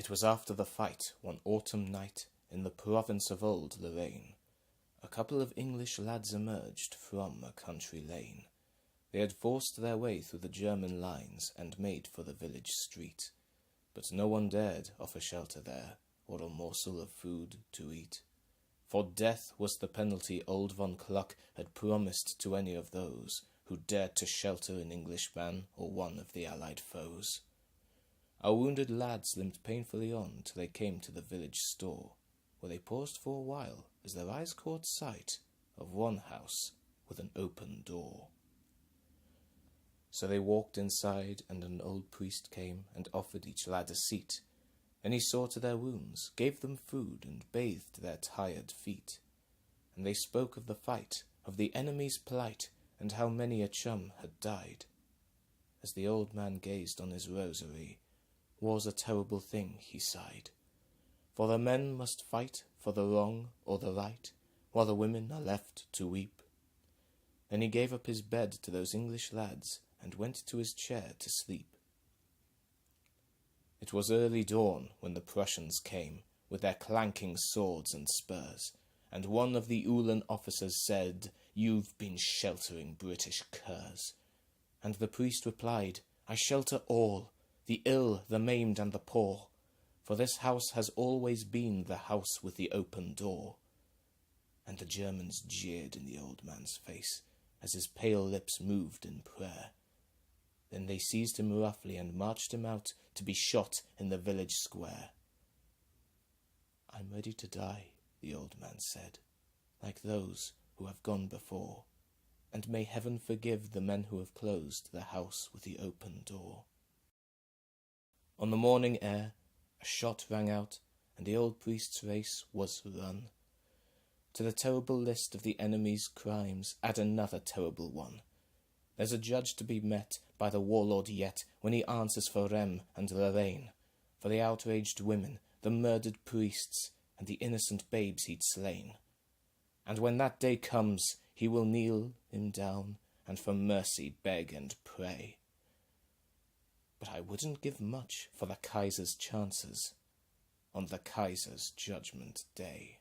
It was after the fight, one autumn night, in the province of old Lorraine. A couple of English lads emerged from a country lane. They had forced their way through the German lines and made for the village street. But no one dared offer shelter there, or a morsel of food to eat. For death was the penalty old von Kluck had promised to any of those who dared to shelter an Englishman or one of the allied foes. Our wounded lads limped painfully on till they came to the village store, where they paused for a while as their eyes caught sight of one house with an open door. So they walked inside, and an old priest came and offered each lad a seat, and he saw to their wounds, gave them food, and bathed their tired feet. And they spoke of the fight, of the enemy's plight, and how many a chum had died. As the old man gazed on his rosary, war's a terrible thing, he sighed. For the men must fight for the wrong or the right, while the women are left to weep. Then he gave up his bed to those English lads, and went to his chair to sleep. It was early dawn when the Prussians came, with their clanking swords and spurs, and one of the Uhlan officers said, "You've been sheltering British curs." And the priest replied, "I shelter all, the ill, the maimed, and the poor, for this house has always been the house with the open door." And the Germans jeered in the old man's face, as his pale lips moved in prayer. Then they seized him roughly and marched him out to be shot in the village square. "I'm ready to die," the old man said, "like those who have gone before, and may heaven forgive the men who have closed the house with the open door." On the morning air, a shot rang out, and the old priest's race was run. To the terrible list of the enemy's crimes add another terrible one. There's a judge to be met by the warlord yet, when he answers for Rem and Lorraine, for the outraged women, the murdered priests, and the innocent babes he'd slain. And when that day comes, he will kneel him down, and for mercy beg and pray. But I wouldn't give much for the Kaiser's chances on the Kaiser's judgment day.